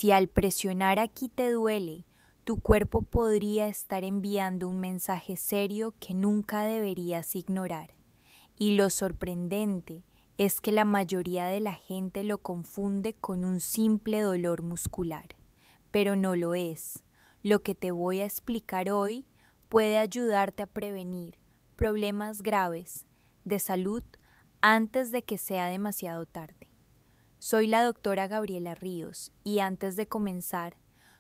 Si al presionar aquí te duele, tu cuerpo podría estar enviando un mensaje serio que nunca deberías ignorar. Y lo sorprendente es que la mayoría de la gente lo confunde con un simple dolor muscular, pero no lo es. Lo que te voy a explicar hoy puede ayudarte a prevenir problemas graves de salud antes de que sea demasiado tarde. Soy la doctora Gabriela Ríos y antes de comenzar,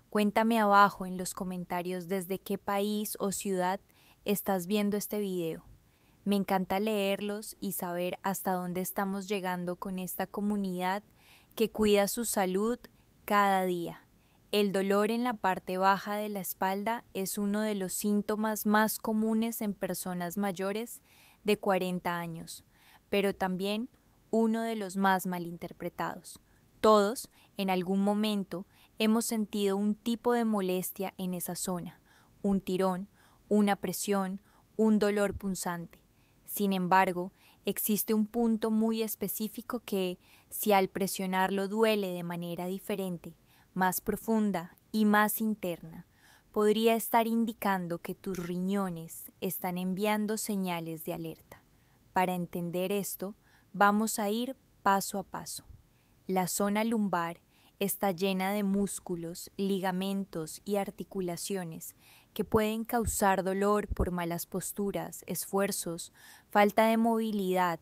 cuéntame abajo en los comentarios desde qué país o ciudad estás viendo este video. Me encanta leerlos y saber hasta dónde estamos llegando con esta comunidad que cuida su salud cada día. El dolor en la parte baja de la espalda es uno de los síntomas más comunes en personas mayores de 40 años, pero también uno de los más malinterpretados. Todos, en algún momento, hemos sentido un tipo de molestia en esa zona, un tirón, una presión, un dolor punzante. Sin embargo, existe un punto muy específico que, si al presionarlo duele de manera diferente, más profunda y más interna, podría estar indicando que tus riñones están enviando señales de alerta. Para entender esto, vamos a ir paso a paso. La zona lumbar está llena de músculos, ligamentos y articulaciones que pueden causar dolor por malas posturas, esfuerzos, falta de movilidad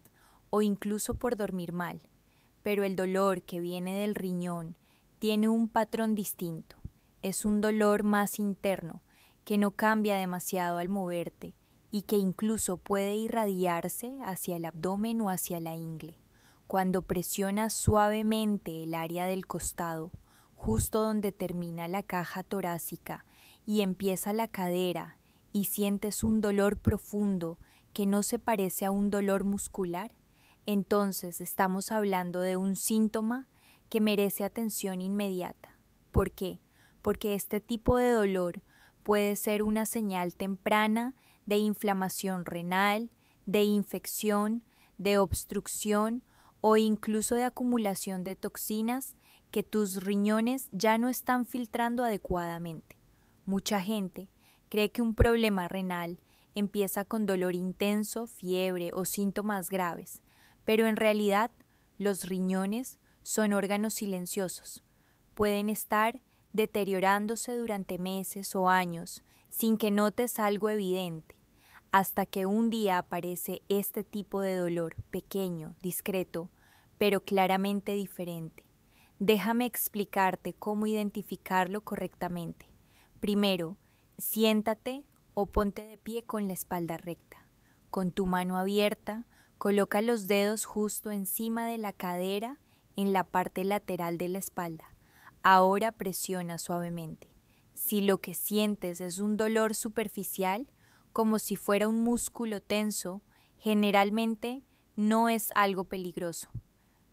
o incluso por dormir mal. Pero el dolor que viene del riñón tiene un patrón distinto. Es un dolor más interno, que no cambia demasiado al moverte y que incluso puede irradiarse hacia el abdomen o hacia la ingle. Cuando presionas suavemente el área del costado, justo donde termina la caja torácica y empieza la cadera, y sientes un dolor profundo que no se parece a un dolor muscular, entonces estamos hablando de un síntoma que merece atención inmediata. ¿Por qué? Porque este tipo de dolor puede ser una señal temprana de inflamación renal, de infección, de obstrucción o incluso de acumulación de toxinas que tus riñones ya no están filtrando adecuadamente. Mucha gente cree que un problema renal empieza con dolor intenso, fiebre o síntomas graves, pero en realidad los riñones son órganos silenciosos. Pueden estar deteriorándose durante meses o años sin que notes algo evidente, hasta que un día aparece este tipo de dolor pequeño, discreto, pero claramente diferente. Déjame explicarte cómo identificarlo correctamente. Primero, siéntate o ponte de pie con la espalda recta. Con tu mano abierta, coloca los dedos justo encima de la cadera en la parte lateral de la espalda. Ahora presiona suavemente. Si lo que sientes es un dolor superficial, como si fuera un músculo tenso, generalmente no es algo peligroso.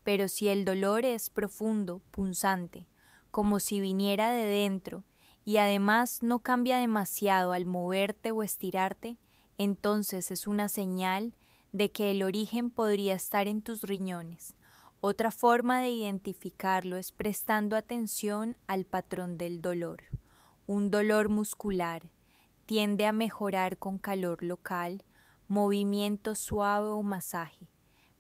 Pero si el dolor es profundo, punzante, como si viniera de dentro, y además no cambia demasiado al moverte o estirarte, entonces es una señal de que el origen podría estar en tus riñones. Otra forma de identificarlo es prestando atención al patrón del dolor. Un dolor muscular tiende a mejorar con calor local, movimiento suave o masaje,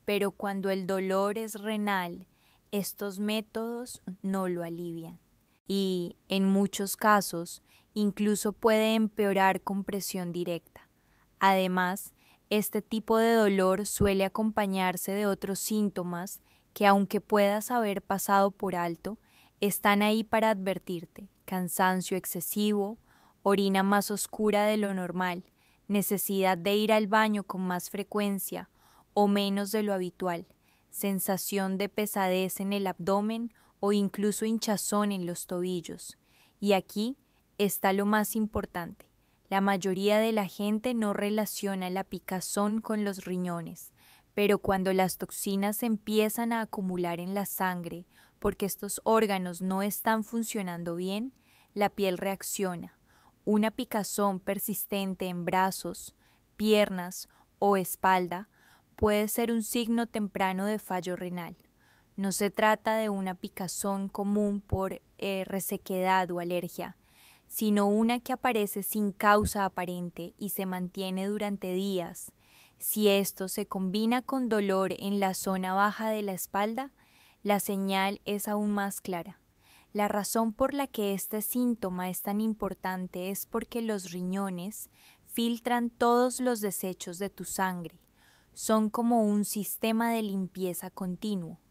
pero cuando el dolor es renal, estos métodos no lo alivian y, en muchos casos, incluso puede empeorar con presión directa. Además, este tipo de dolor suele acompañarse de otros síntomas que, aunque puedas haber pasado por alto, están ahí para advertirte: cansancio excesivo, orina más oscura de lo normal, necesidad de ir al baño con más frecuencia o menos de lo habitual, sensación de pesadez en el abdomen o incluso hinchazón en los tobillos. Y aquí está lo más importante. La mayoría de la gente no relaciona la picazón con los riñones, pero cuando las toxinas empiezan a acumular en la sangre porque estos órganos no están funcionando bien, la piel reacciona. Una picazón persistente en brazos, piernas o espalda puede ser un signo temprano de fallo renal. No se trata de una picazón común por resequedad o alergia, sino una que aparece sin causa aparente y se mantiene durante días. Si esto se combina con dolor en la zona baja de la espalda, la señal es aún más clara. La razón por la que este síntoma es tan importante es porque los riñones filtran todos los desechos de tu sangre. Son como un sistema de limpieza continuo.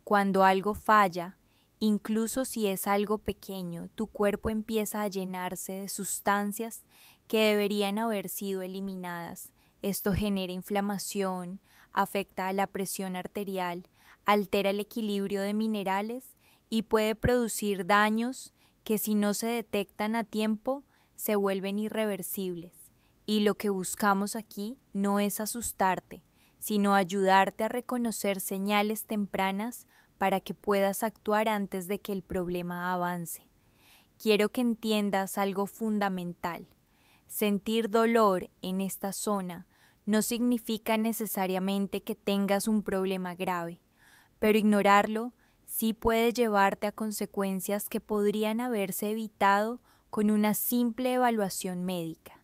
Cuando algo falla, incluso si es algo pequeño, tu cuerpo empieza a llenarse de sustancias que deberían haber sido eliminadas. Esto genera inflamación, afecta a la presión arterial, altera el equilibrio de minerales y puede producir daños que si no se detectan a tiempo se vuelven irreversibles. Y lo que buscamos aquí no es asustarte, sino ayudarte a reconocer señales tempranas para que puedas actuar antes de que el problema avance. Quiero que entiendas algo fundamental. Sentir dolor en esta zona no significa necesariamente que tengas un problema grave, pero ignorarlo sí puede llevarte a consecuencias que podrían haberse evitado con una simple evaluación médica.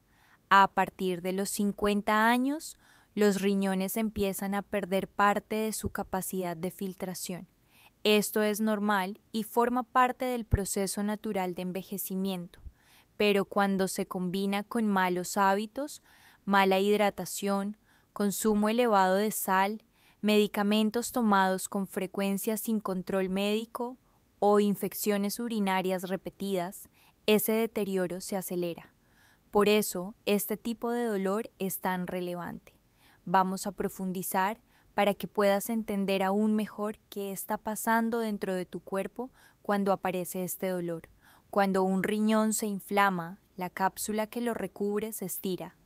A partir de los 50 años, los riñones empiezan a perder parte de su capacidad de filtración. Esto es normal y forma parte del proceso natural de envejecimiento, pero cuando se combina con malos hábitos, mala hidratación, consumo elevado de sal, medicamentos tomados con frecuencia sin control médico o infecciones urinarias repetidas, ese deterioro se acelera. Por eso, este tipo de dolor es tan relevante. Vamos a profundizar para que puedas entender aún mejor qué está pasando dentro de tu cuerpo cuando aparece este dolor. Cuando un riñón se inflama, la cápsula que lo recubre se estira.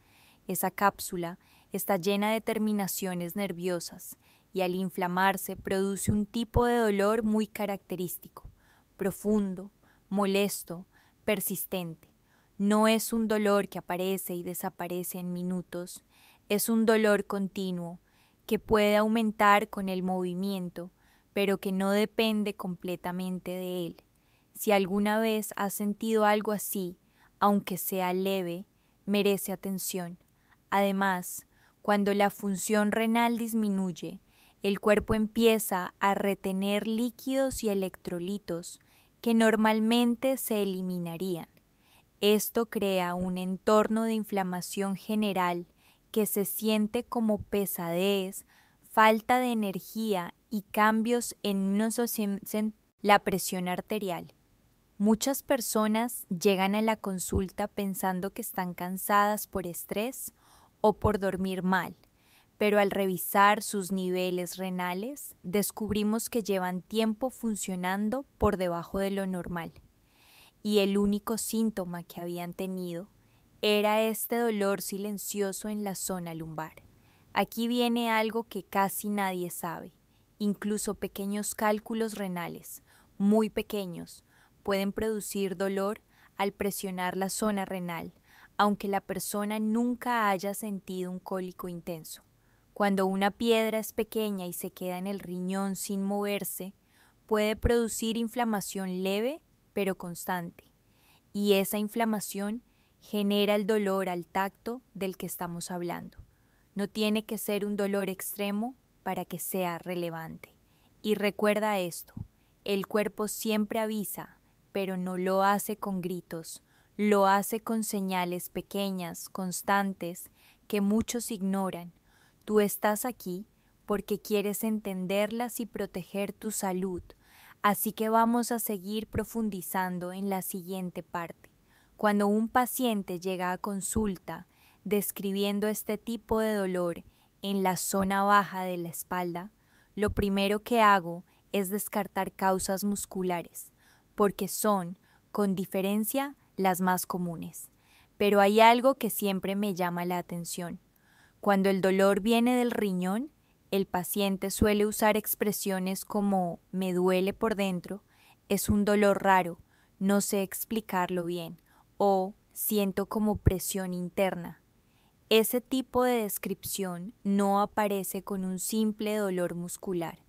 Esa cápsula está llena de terminaciones nerviosas y al inflamarse produce un tipo de dolor muy característico, profundo, molesto, persistente. No es un dolor que aparece y desaparece en minutos, es un dolor continuo que puede aumentar con el movimiento, pero que no depende completamente de él. Si alguna vez has sentido algo así, aunque sea leve, merece atención. Además, cuando la función renal disminuye, el cuerpo empieza a retener líquidos y electrolitos que normalmente se eliminarían. Esto crea un entorno de inflamación general que se siente como pesadez, falta de energía y cambios en la presión arterial. Muchas personas llegan a la consulta pensando que están cansadas por estrés o por dormir mal, pero al revisar sus niveles renales descubrimos que llevan tiempo funcionando por debajo de lo normal. Y el único síntoma que habían tenido era este dolor silencioso en la zona lumbar. Aquí viene algo que casi nadie sabe. Incluso pequeños cálculos renales, muy pequeños, pueden producir dolor al presionar la zona renal, aunque la persona nunca haya sentido un cólico intenso. Cuando una piedra es pequeña y se queda en el riñón sin moverse, puede producir inflamación leve pero constante, y esa inflamación genera el dolor al tacto del que estamos hablando. No tiene que ser un dolor extremo para que sea relevante. Y recuerda esto, el cuerpo siempre avisa, pero no lo hace con gritos, lo hace con señales pequeñas, constantes, que muchos ignoran. Tú estás aquí porque quieres entenderlas y proteger tu salud. Así que vamos a seguir profundizando en la siguiente parte. Cuando un paciente llega a consulta describiendo este tipo de dolor en la zona baja de la espalda, lo primero que hago es descartar causas musculares, porque son, con diferencia, las más comunes. Pero hay algo que siempre me llama la atención. Cuando el dolor viene del riñón, el paciente suele usar expresiones como "me duele por dentro", "es un dolor raro, no sé explicarlo bien" o "siento como presión interna". Ese tipo de descripción no aparece con un simple dolor muscular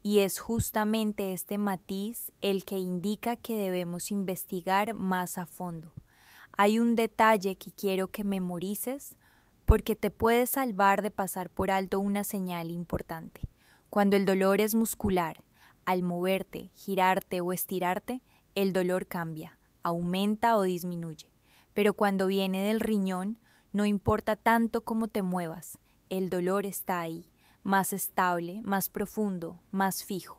y es justamente este matiz el que indica que debemos investigar más a fondo. Hay un detalle que quiero que memorices porque te puede salvar de pasar por alto una señal importante. Cuando el dolor es muscular, al moverte, girarte o estirarte, el dolor cambia, aumenta o disminuye. Pero cuando viene del riñón, no importa tanto cómo te muevas, el dolor está ahí, más estable, más profundo, más fijo.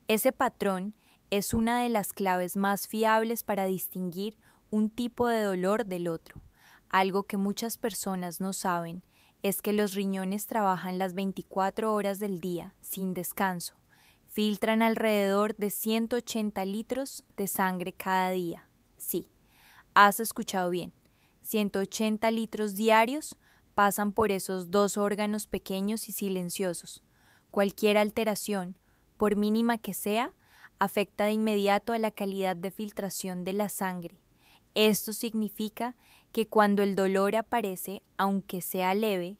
Ese patrón es una de las claves más fiables para distinguir un tipo de dolor del otro. Algo que muchas personas no saben es que los riñones trabajan las 24 horas del día, sin descanso. Filtran alrededor de 180 litros de sangre cada día. Sí, has escuchado bien. 180 litros diarios pasan por esos dos órganos pequeños y silenciosos. Cualquier alteración, por mínima que sea, afecta de inmediato a la calidad de filtración de la sangre. Esto significa que cuando el dolor aparece, aunque sea leve,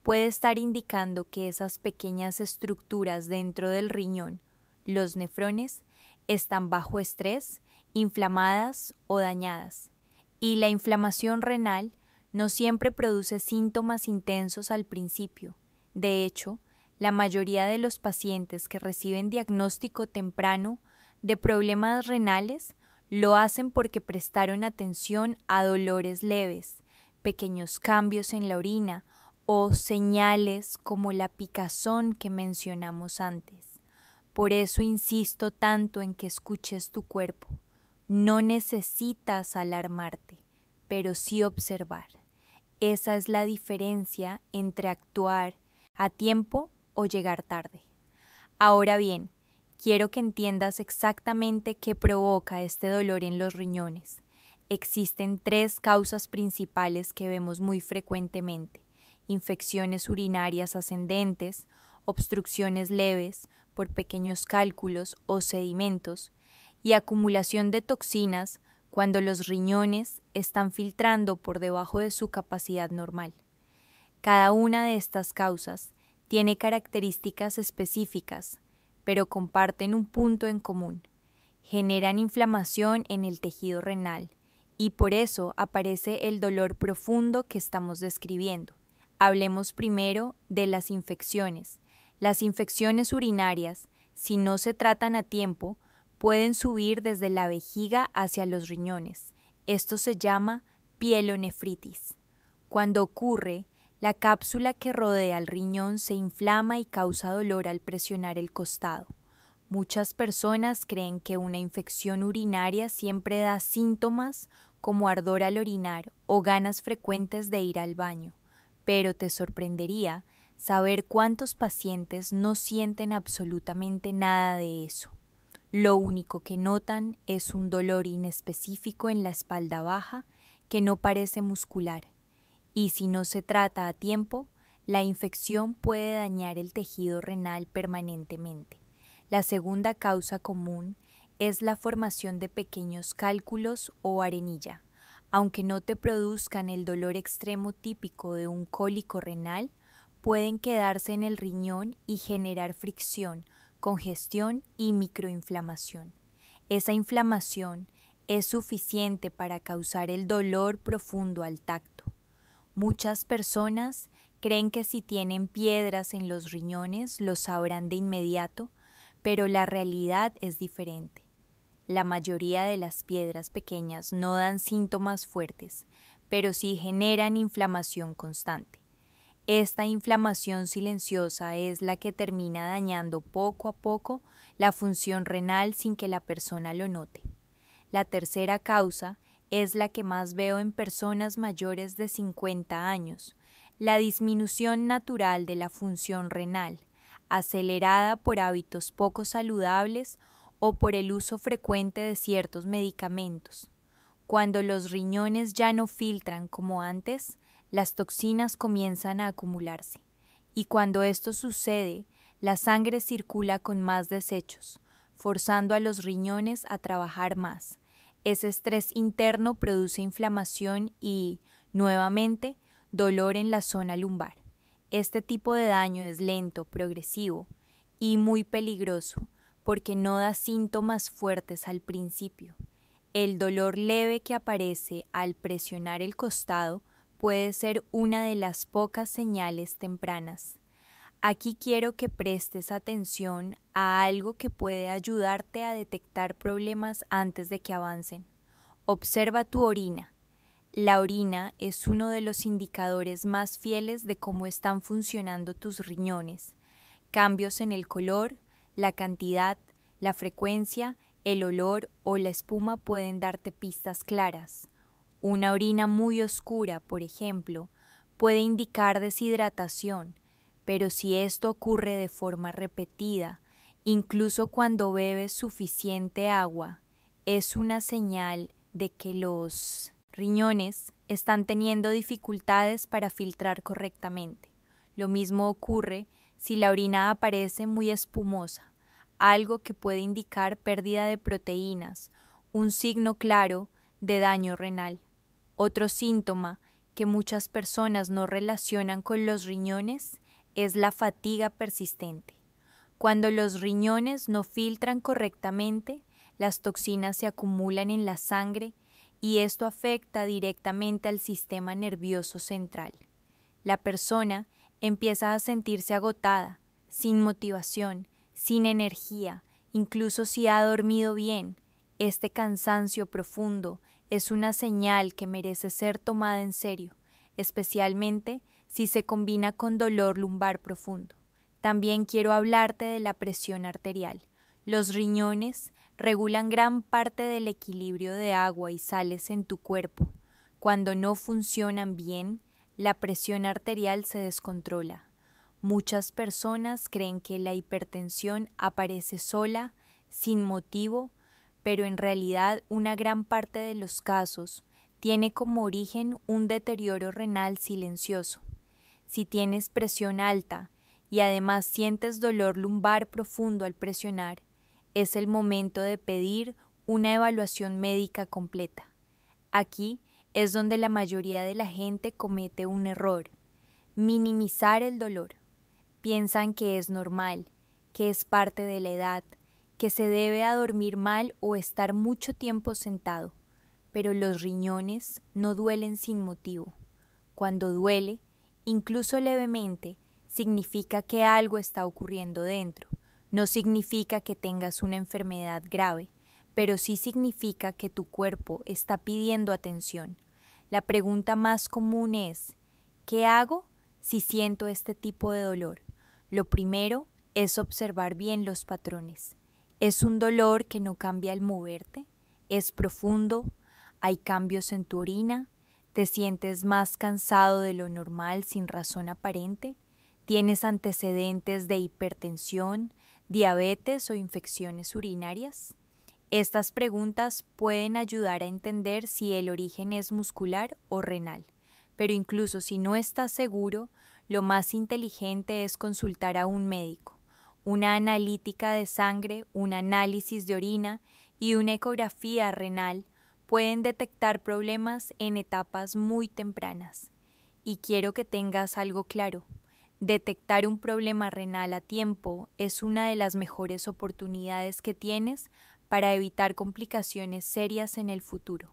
puede estar indicando que esas pequeñas estructuras dentro del riñón, los nefrones, están bajo estrés, inflamadas o dañadas. Y la inflamación renal no siempre produce síntomas intensos al principio. De hecho, la mayoría de los pacientes que reciben diagnóstico temprano de problemas renales lo hacen porque prestaron atención a dolores leves, pequeños cambios en la orina o señales como la picazón que mencionamos antes. Por eso insisto tanto en que escuches tu cuerpo. No necesitas alarmarte, pero sí observar. Esa es la diferencia entre actuar a tiempo o llegar tarde. Ahora bien, quiero que entiendas exactamente qué provoca este dolor en los riñones. Existen tres causas principales que vemos muy frecuentemente: infecciones urinarias ascendentes, obstrucciones leves por pequeños cálculos o sedimentos, y acumulación de toxinas cuando los riñones están filtrando por debajo de su capacidad normal. Cada una de estas causas tiene características específicas, pero comparten un punto en común: generan inflamación en el tejido renal, y por eso aparece el dolor profundo que estamos describiendo. Hablemos primero de las infecciones. Las infecciones urinarias, si no se tratan a tiempo, pueden subir desde la vejiga hacia los riñones. Esto se llama pielonefritis. Cuando ocurre, la cápsula que rodea el riñón se inflama y causa dolor al presionar el costado. Muchas personas creen que una infección urinaria siempre da síntomas como ardor al orinar o ganas frecuentes de ir al baño, pero te sorprendería saber cuántos pacientes no sienten absolutamente nada de eso. Lo único que notan es un dolor inespecífico en la espalda baja que no parece muscular, y si no se trata a tiempo, la infección puede dañar el tejido renal permanentemente. La segunda causa común es la formación de pequeños cálculos o arenilla. Aunque no te produzcan el dolor extremo típico de un cólico renal, pueden quedarse en el riñón y generar fricción, congestión y microinflamación. Esa inflamación es suficiente para causar el dolor profundo al tacto. Muchas personas creen que si tienen piedras en los riñones lo sabrán de inmediato, pero la realidad es diferente. La mayoría de las piedras pequeñas no dan síntomas fuertes, pero sí generan inflamación constante. Esta inflamación silenciosa es la que termina dañando poco a poco la función renal sin que la persona lo note. La tercera causa es la que más veo en personas mayores de 50 años, la disminución natural de la función renal, acelerada por hábitos poco saludables o por el uso frecuente de ciertos medicamentos. Cuando los riñones ya no filtran como antes, las toxinas comienzan a acumularse, y cuando esto sucede, la sangre circula con más desechos, forzando a los riñones a trabajar más. Ese estrés interno produce inflamación y, nuevamente, dolor en la zona lumbar. Este tipo de daño es lento, progresivo, y muy peligroso porque no da síntomas fuertes al principio. El dolor leve que aparece al presionar el costado puede ser una de las pocas señales tempranas. Aquí quiero que prestes atención a algo que puede ayudarte a detectar problemas antes de que avancen. Observa tu orina. La orina es uno de los indicadores más fieles de cómo están funcionando tus riñones. Cambios en el color, la cantidad, la frecuencia, el olor o la espuma pueden darte pistas claras. Una orina muy oscura, por ejemplo, puede indicar deshidratación, pero si esto ocurre de forma repetida, incluso cuando bebes suficiente agua, es una señal de que los riñones están teniendo dificultades para filtrar correctamente. Lo mismo ocurre si la orina aparece muy espumosa, algo que puede indicar pérdida de proteínas, un signo claro de daño renal. Otro síntoma que muchas personas no relacionan con los riñones es la fatiga persistente. Cuando los riñones no filtran correctamente, las toxinas se acumulan en la sangre y esto afecta directamente al sistema nervioso central. La persona empieza a sentirse agotada, sin motivación, sin energía, incluso si ha dormido bien. Este cansancio profundo es una señal que merece ser tomada en serio, especialmente si se combina con dolor lumbar profundo. También quiero hablarte de la presión arterial. Los riñones regulan gran parte del equilibrio de agua y sales en tu cuerpo. Cuando no funcionan bien, la presión arterial se descontrola. Muchas personas creen que la hipertensión aparece sola, sin motivo, pero en realidad una gran parte de los casos tiene como origen un deterioro renal silencioso. Si tienes presión alta y además sientes dolor lumbar profundo al presionar, es el momento de pedir una evaluación médica completa. Aquí es donde la mayoría de la gente comete un error: minimizar el dolor. Piensan que es normal, que es parte de la edad, que se debe a dormir mal o estar mucho tiempo sentado, pero los riñones no duelen sin motivo. Cuando duele, incluso levemente, significa que algo está ocurriendo dentro. No significa que tengas una enfermedad grave, pero sí significa que tu cuerpo está pidiendo atención. La pregunta más común es: ¿qué hago si siento este tipo de dolor? Lo primero es observar bien los patrones. ¿Es un dolor que no cambia al moverte? ¿Es profundo? ¿Hay cambios en tu orina? ¿Te sientes más cansado de lo normal sin razón aparente? ¿Tienes antecedentes de hipertensión, diabetes o infecciones urinarias? Estas preguntas pueden ayudar a entender si el origen es muscular o renal, pero incluso si no estás seguro, lo más inteligente es consultar a un médico. Una analítica de sangre, un análisis de orina y una ecografía renal pueden detectar problemas en etapas muy tempranas. Y quiero que tengas algo claro: detectar un problema renal a tiempo es una de las mejores oportunidades que tienes para evitar complicaciones serias en el futuro.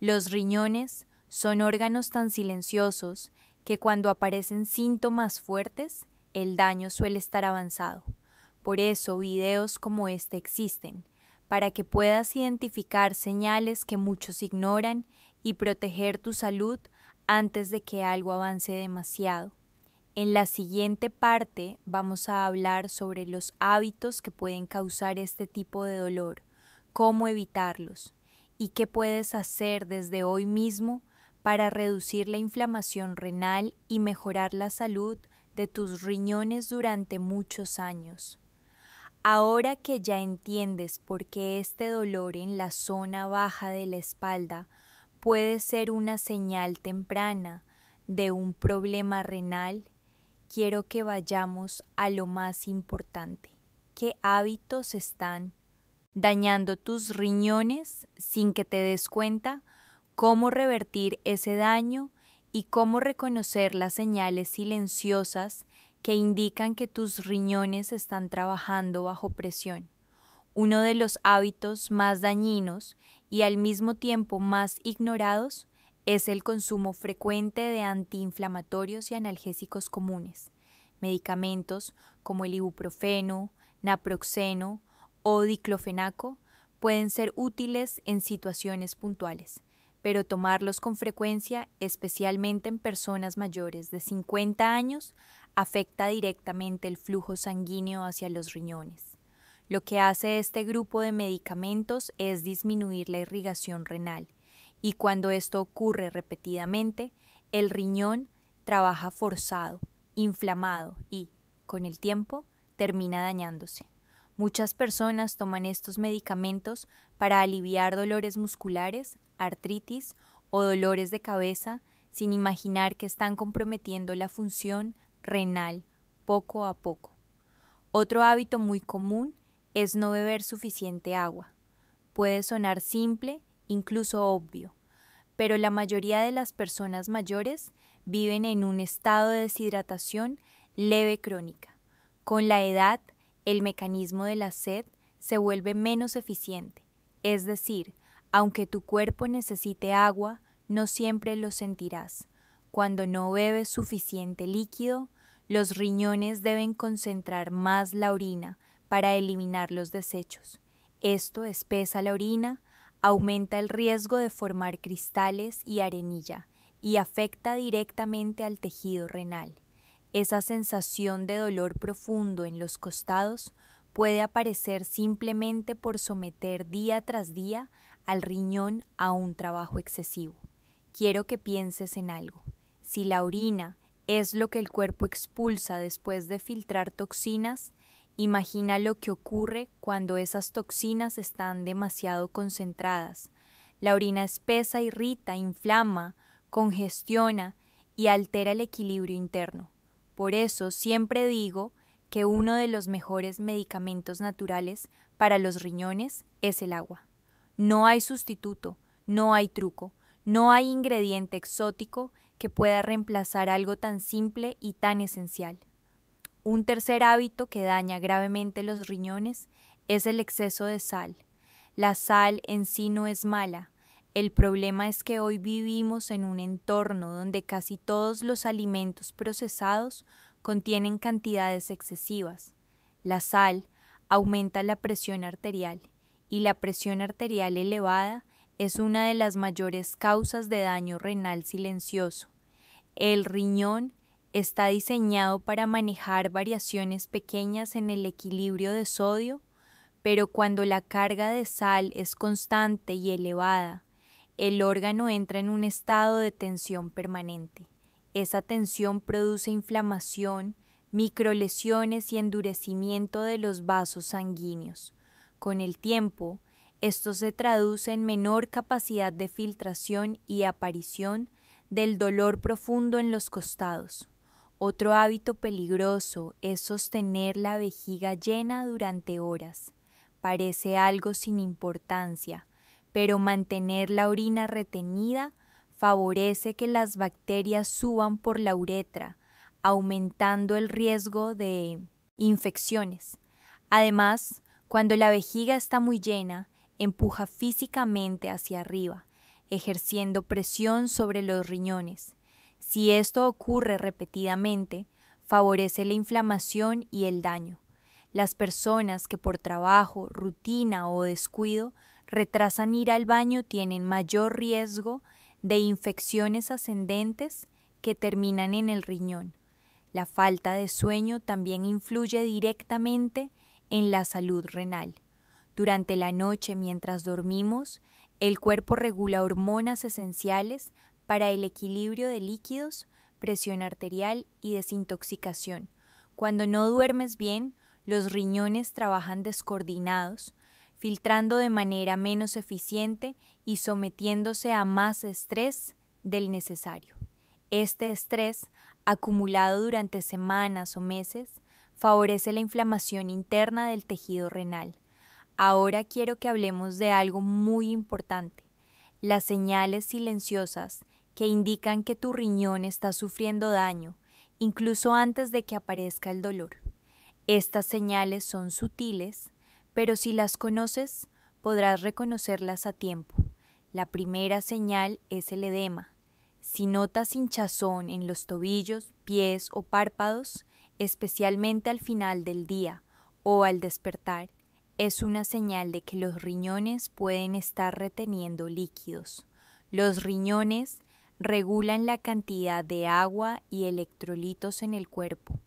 Los riñones son órganos tan silenciosos que cuando aparecen síntomas fuertes, el daño suele estar avanzado. Por eso videos como este existen, para que puedas identificar señales que muchos ignoran y proteger tu salud antes de que algo avance demasiado. En la siguiente parte vamos a hablar sobre los hábitos que pueden causar este tipo de dolor, cómo evitarlos y qué puedes hacer desde hoy mismo para reducir la inflamación renal y mejorar la salud de tus riñones durante muchos años. Ahora que ya entiendes por qué este dolor en la zona baja de la espalda puede ser una señal temprana de un problema renal, quiero que vayamos a lo más importante. ¿Qué hábitos están dañando tus riñones sin que te des cuenta? ¿Cómo revertir ese daño y cómo reconocer las señales silenciosas que indican que tus riñones están trabajando bajo presión. Uno de los hábitos más dañinos y al mismo tiempo más ignorados es el consumo frecuente de antiinflamatorios y analgésicos comunes, medicamentos como el ibuprofeno, naproxeno o diclofenaco pueden ser útiles en situaciones puntuales, pero tomarlos con frecuencia, especialmente en personas mayores de 50 años, afecta directamente el flujo sanguíneo hacia los riñones. Lo que hace este grupo de medicamentos es disminuir la irrigación renal, y cuando esto ocurre repetidamente, el riñón trabaja forzado, inflamado y, con el tiempo, termina dañándose. Muchas personas toman estos medicamentos para aliviar dolores musculares, artritis o dolores de cabeza sin imaginar que están comprometiendo la función renal poco a poco. Otro hábito muy común es no beber suficiente agua. Puede sonar simple, incluso obvio, pero la mayoría de las personas mayores viven en un estado de deshidratación leve crónica. Con la edad, el mecanismo de la sed se vuelve menos eficiente, es decir, aunque tu cuerpo necesite agua, no siempre lo sentirás. Cuando no bebes suficiente líquido, los riñones deben concentrar más la orina para eliminar los desechos. Esto espesa la orina, aumenta el riesgo de formar cristales y arenilla y afecta directamente al tejido renal. Esa sensación de dolor profundo en los costados puede aparecer simplemente por someter día tras día al riñón a un trabajo excesivo. Quiero que pienses en algo. Si la orina es lo que el cuerpo expulsa después de filtrar toxinas, imagina lo que ocurre cuando esas toxinas están demasiado concentradas. La orina espesa irrita, inflama, congestiona y altera el equilibrio interno. Por eso siempre digo que uno de los mejores medicamentos naturales para los riñones es el agua. No hay sustituto, no hay truco, no hay ingrediente exótico que pueda reemplazar algo tan simple y tan esencial. Un tercer hábito que daña gravemente los riñones es el exceso de sal. La sal en sí no es mala. El problema es que hoy vivimos en un entorno donde casi todos los alimentos procesados contienen cantidades excesivas. La sal aumenta la presión arterial y la presión arterial elevada es una de las mayores causas de daño renal silencioso. El riñón está diseñado para manejar variaciones pequeñas en el equilibrio de sodio, pero cuando la carga de sal es constante y elevada, el órgano entra en un estado de tensión permanente. Esa tensión produce inflamación, microlesiones y endurecimiento de los vasos sanguíneos. Con el tiempo, esto se traduce en menor capacidad de filtración y aparición del dolor profundo en los costados. Otro hábito peligroso es sostener la vejiga llena durante horas. Parece algo sin importancia, pero mantener la orina retenida favorece que las bacterias suban por la uretra, aumentando el riesgo de infecciones. Además, cuando la vejiga está muy llena, empuja físicamente hacia arriba, ejerciendo presión sobre los riñones. Si esto ocurre repetidamente, favorece la inflamación y el daño. Las personas que por trabajo, rutina o descuido retrasan ir al baño tienen mayor riesgo de infecciones ascendentes que terminan en el riñón. La falta de sueño también influye directamente en la salud renal. Durante la noche, mientras dormimos, el cuerpo regula hormonas esenciales para el equilibrio de líquidos, presión arterial y desintoxicación. Cuando no duermes bien, los riñones trabajan descoordinados, filtrando de manera menos eficiente y sometiéndose a más estrés del necesario. Este estrés, acumulado durante semanas o meses, favorece la inflamación interna del tejido renal. Ahora quiero que hablemos de algo muy importante: las señales silenciosas que indican que tu riñón está sufriendo daño incluso antes de que aparezca el dolor. Estas señales son sutiles, pero si las conoces, podrás reconocerlas a tiempo. La primera señal es el edema. Si notas hinchazón en los tobillos, pies o párpados, especialmente al final del día o al despertar, es una señal de que los riñones pueden estar reteniendo líquidos. Los riñones regulan la cantidad de agua y electrolitos en el cuerpo,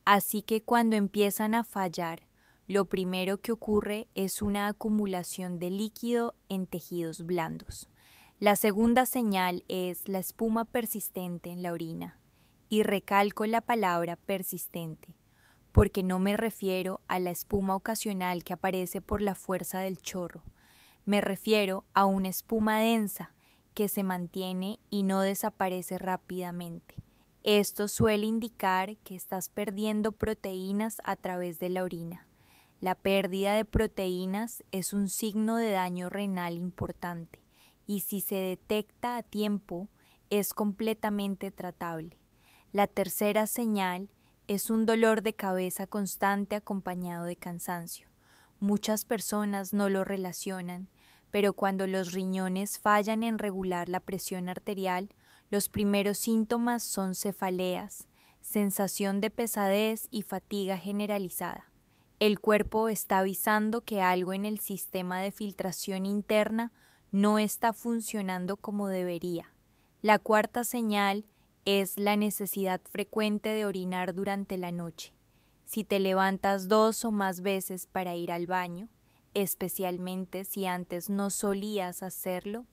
así que cuando empiezan a fallar, lo primero que ocurre es una acumulación de líquido en tejidos blandos. La segunda señal es la espuma persistente en la orina, y recalco la palabra persistente, porque no me refiero a la espuma ocasional que aparece por la fuerza del chorro. Me refiero a una espuma densa que se mantiene y no desaparece rápidamente. Esto suele indicar que estás perdiendo proteínas a través de la orina. La pérdida de proteínas es un signo de daño renal importante y si se detecta a tiempo es completamente tratable. La tercera señal es un dolor de cabeza constante acompañado de cansancio. Muchas personas no lo relacionan, pero cuando los riñones fallan en regular la presión arterial, los primeros síntomas son cefaleas, sensación de pesadez y fatiga generalizada. El cuerpo está avisando que algo en el sistema de filtración interna no está funcionando como debería. La cuarta señal es la necesidad frecuente de orinar durante la noche. Si te levantas 2 o más veces para ir al baño, especialmente si antes no solías hacerlo,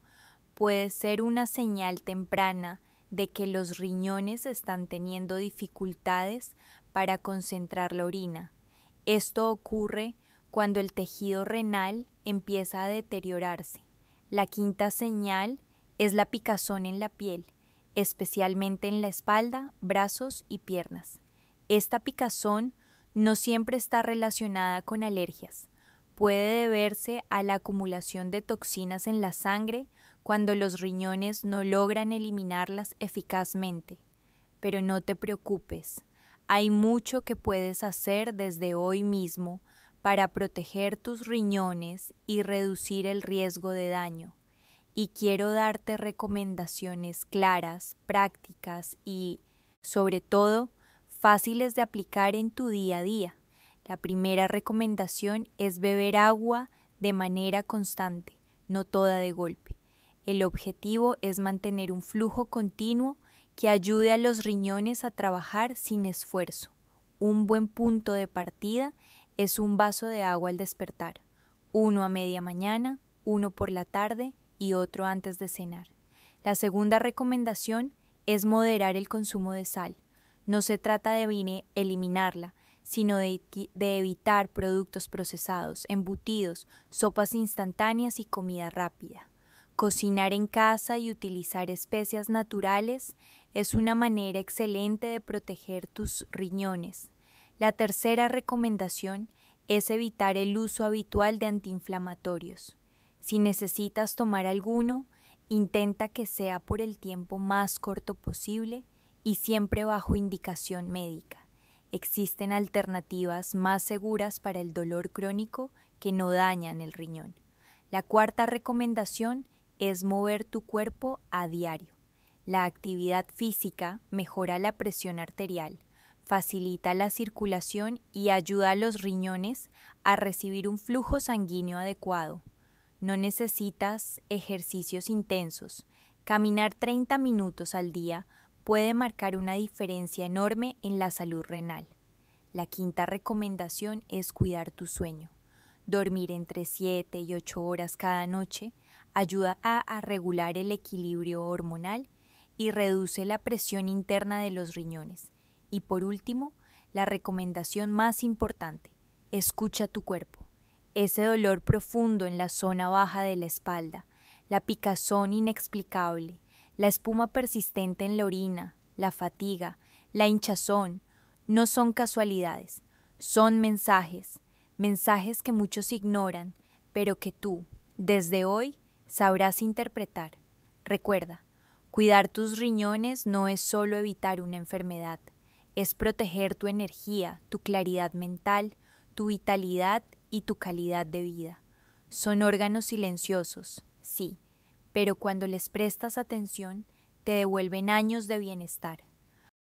puede ser una señal temprana de que los riñones están teniendo dificultades para concentrar la orina. Esto ocurre cuando el tejido renal empieza a deteriorarse. La quinta señal es la picazón en la piel, especialmente en la espalda, brazos y piernas. Esta picazón no siempre está relacionada con alergias. Puede deberse a la acumulación de toxinas en la sangre cuando los riñones no logran eliminarlas eficazmente. Pero no te preocupes, hay mucho que puedes hacer desde hoy mismo para proteger tus riñones y reducir el riesgo de daño. Y quiero darte recomendaciones claras, prácticas y, sobre todo, fáciles de aplicar en tu día a día. La primera recomendación es beber agua de manera constante, no toda de golpe. El objetivo es mantener un flujo continuo que ayude a los riñones a trabajar sin esfuerzo. Un buen punto de partida es un vaso de agua al despertar, uno a media mañana, uno por la tarde y otro antes de cenar. La segunda recomendación es moderar el consumo de sal. No se trata de eliminarla, sino de evitar productos procesados, embutidos, sopas instantáneas y comida rápida. Cocinar en casa y utilizar especias naturales es una manera excelente de proteger tus riñones. La tercera recomendación es evitar el uso habitual de antiinflamatorios. Si necesitas tomar alguno, intenta que sea por el tiempo más corto posible y siempre bajo indicación médica. Existen alternativas más seguras para el dolor crónico que no dañan el riñón. La cuarta recomendación es mover tu cuerpo a diario. La actividad física mejora la presión arterial, facilita la circulación y ayuda a los riñones a recibir un flujo sanguíneo adecuado. No necesitas ejercicios intensos. Caminar 30 minutos al día puede marcar una diferencia enorme en la salud renal. La quinta recomendación es cuidar tu sueño. Dormir entre 7 y 8 horas cada noche ayuda a regular el equilibrio hormonal y reduce la presión interna de los riñones. Y por último, la recomendación más importante, escucha tu cuerpo. Ese dolor profundo en la zona baja de la espalda, la picazón inexplicable, la espuma persistente en la orina, la fatiga, la hinchazón, no son casualidades, son mensajes que muchos ignoran, pero que tú, desde hoy, sabrás interpretar. Recuerda, cuidar tus riñones no es solo evitar una enfermedad, es proteger tu energía, tu claridad mental, tu vitalidad y tu calidad de vida. Son órganos silenciosos, sí, pero cuando les prestas atención, te devuelven años de bienestar.